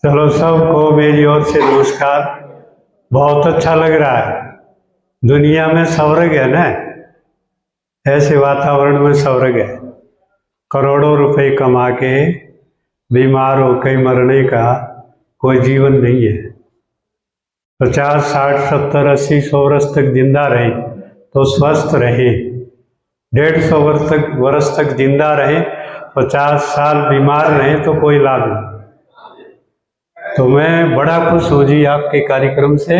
चलो सबको मेरी ओर से नमस्कार। बहुत अच्छा लग रहा है। दुनिया में स्वर्ग है ना, ऐसे वातावरण में स्वर्ग है। करोड़ों रुपए कमा के बीमार होकर मरने का कोई जीवन नहीं है। 50, 60, 70, 80, 100 वर्ष तक जिंदा रहे तो स्वस्थ रहे। 150 वर्ष तक जिंदा रहे, 50 साल बीमार रहे तो कोई लाभ नहीं। तो मैं बड़ा खुश हूँ जी आपके कार्यक्रम से।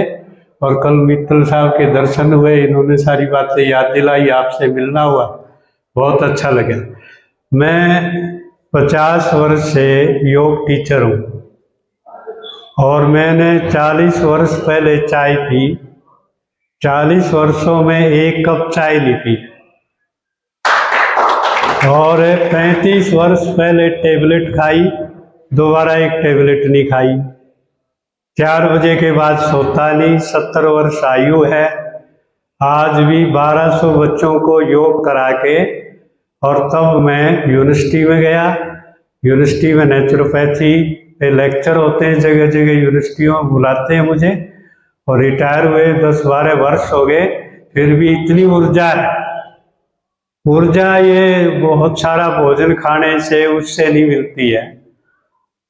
और कल मित्तल साहब के दर्शन हुए, इन्होंने सारी बातें याद दिलाई, आपसे मिलना हुआ, बहुत अच्छा लगा। मैं 50 वर्ष से योग टीचर हूँ और मैंने 40 वर्ष पहले चाय पी। 40 वर्षों में 1 कप चाय नहीं पी। और 35 वर्ष पहले टेबलेट खाई, दोबारा 1 टेबलेट नहीं खाई। 4 बजे के बाद सोता नहीं। 70 वर्ष आयु है। आज भी 1200 बच्चों को योग करा के, और तब मैं यूनिवर्सिटी में गया। यूनिवर्सिटी में नेचुरोपैथी पे लेक्चर होते हैं, जगह जगह यूनिवर्सिटियों में बुलाते हैं मुझे। और रिटायर हुए 10-12 वर्ष हो गए, फिर भी इतनी ऊर्जा है। ऊर्जा ये बहुत सारा भोजन खाने से उससे नहीं मिलती है।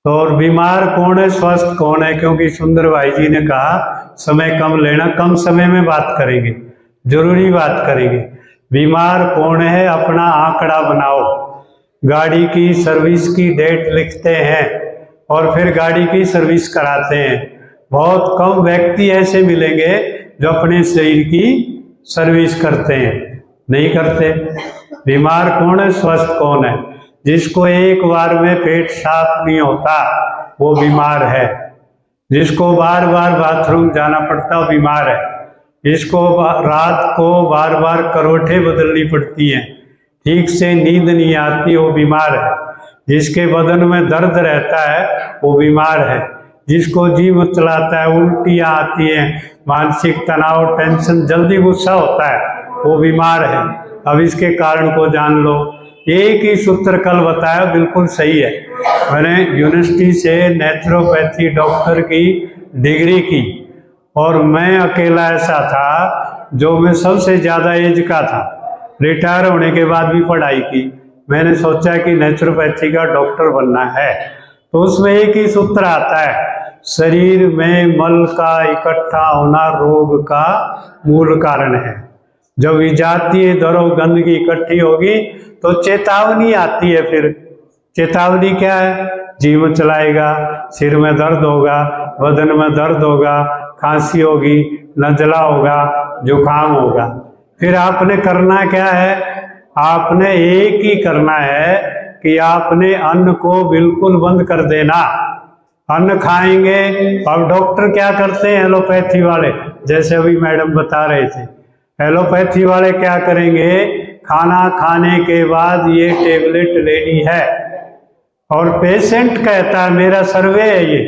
तो और बीमार कौन है, स्वस्थ कौन है? क्योंकि सुंदर भाई जी ने कहा समय कम लेना, कम समय में बात करेंगे, जरूरी बात करेंगे। बीमार कौन है, अपना आंकड़ा बनाओ। गाड़ी की सर्विस की डेट लिखते हैं और फिर गाड़ी की सर्विस कराते हैं। बहुत कम व्यक्ति ऐसे मिलेंगे जो अपने शरीर की सर्विस करते हैं, नहीं करते। बीमार कौन है, स्वस्थ कौन है? जिसको एक बार में पेट साफ नहीं होता वो बीमार है। जिसको बार बार बाथरूम जाना पड़ता वो बीमार है। जिसको रात को बार बार करवटें बदलनी पड़ती हैं, ठीक से नींद नहीं आती, वो बीमार है। जिसके बदन में दर्द रहता है वो बीमार है। जिसको जी मचलाता है, उल्टियाँ आती हैं, मानसिक तनाव, टेंशन, जल्दी गुस्सा होता है, वो बीमार है। अब इसके कारण को जान लो। एक ही सूत्र कल बताया, बिल्कुल सही है। मैंने यूनिवर्सिटी से नेचुरोपैथी डॉक्टर की डिग्री की और मैं अकेला ऐसा था जो मैं सबसे ज़्यादा एज का था। रिटायर होने के बाद भी पढ़ाई की। मैंने सोचा कि नेचुरोपैथी का डॉक्टर बनना है। तो उसमें एक ही सूत्र आता है, शरीर में मल का इकट्ठा होना रोग का मूल कारण है। जब विजातीय दरों गंदगी इकट्ठी होगी तो चेतावनी आती है। फिर चेतावनी क्या है? जीव चलाएगा, सिर में दर्द होगा, बदन में दर्द होगा, खांसी होगी, नज़ला होगा, जुकाम होगा। फिर आपने करना क्या है? आपने एक ही करना है कि आपने अन्न को बिल्कुल बंद कर देना। अन्न खाएंगे। अब डॉक्टर क्या करते हैं, एलोपैथी वाले, जैसे अभी मैडम बता रहे थे, एलोपैथी वाले क्या करेंगे? खाना खाने के बाद ये टेबलेट लेनी है। और पेशेंट कहता है, मेरा सर्वे है ये,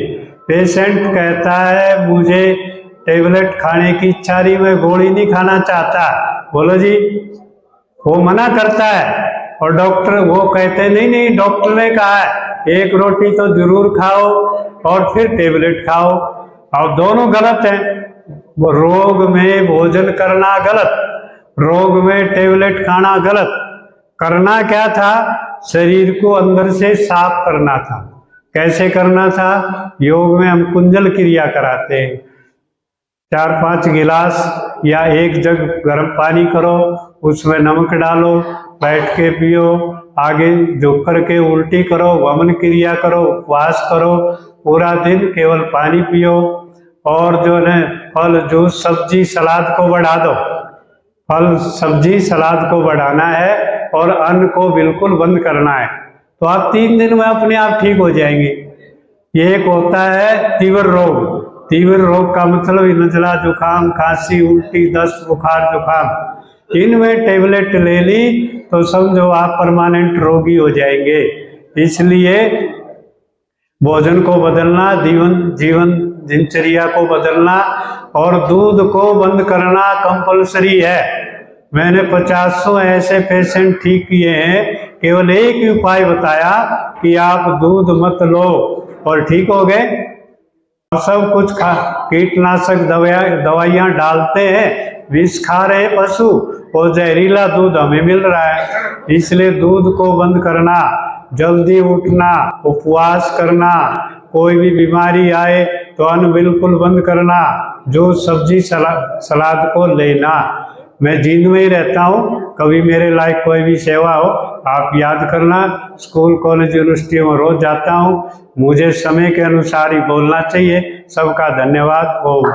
पेशेंट कहता है मुझे टेबलेट खाने की इच्छा नहीं, मैं गोली नहीं खाना चाहता। बोलो जी, वो मना करता है। और डॉक्टर वो कहते हैं नहीं नहीं, डॉक्टर ने कहा है 1 रोटी तो जरूर खाओ और फिर टेबलेट खाओ। और दोनों गलत हैं। रोग में भोजन करना गलत, रोग में टेबलेट खाना गलत। करना क्या था? शरीर को अंदर से साफ करना था। कैसे करना था? योग में हम कुंजल क्रिया कराते हैं। 4-5 गिलास या 1 जग गर्म पानी करो, उसमें नमक डालो, बैठ के पियो, आगे झुक करके उल्टी करो, वमन क्रिया करो, उपवास करो, पूरा दिन केवल पानी पियो। और जो है फल, जूस, सब्जी, सलाद को बढ़ा दो। फल, सब्जी, सलाद को बढ़ाना है और अन्न को बिल्कुल बंद करना है। तो आप 3 दिन में अपने आप ठीक हो जाएंगे। ये एक होता है तीव्र रोग। तीव्र रोग का मतलब नज़ला, जुकाम, खांसी, उल्टी, दस्त, बुखार, जुकाम। इनमें टेबलेट ले ली तो समझो आप परमानेंट रोगी हो जाएंगे। इसलिए भोजन को बदलना, जीवन दिनचर्या को बदलना और दूध को बंद करना कंपलसरी है। मैंने 50 ऐसे पेशेंट ठीक किए हैं, केवल एक ही उपाय बताया कि आप दूध मत लो और ठीक हो गए। सब कुछ कीटनाशक दवाइयाँ डालते हैं, विष खा रहे हैं पशु और जहरीला दूध हमें मिल रहा है। इसलिए दूध को बंद करना, जल्दी उठना, उपवास करना, कोई भी बीमारी आए तो अन्न बिल्कुल बंद करना, जो सब्जी सलाद को लेना। मैं जींद में ही रहता हूँ, कभी मेरे लायक कोई भी सेवा हो आप याद करना। स्कूल कॉलेज यूनिवर्सिटी में रोज जाता हूँ, मुझे समय के अनुसार ही बोलना चाहिए। सबका धन्यवाद। ओम।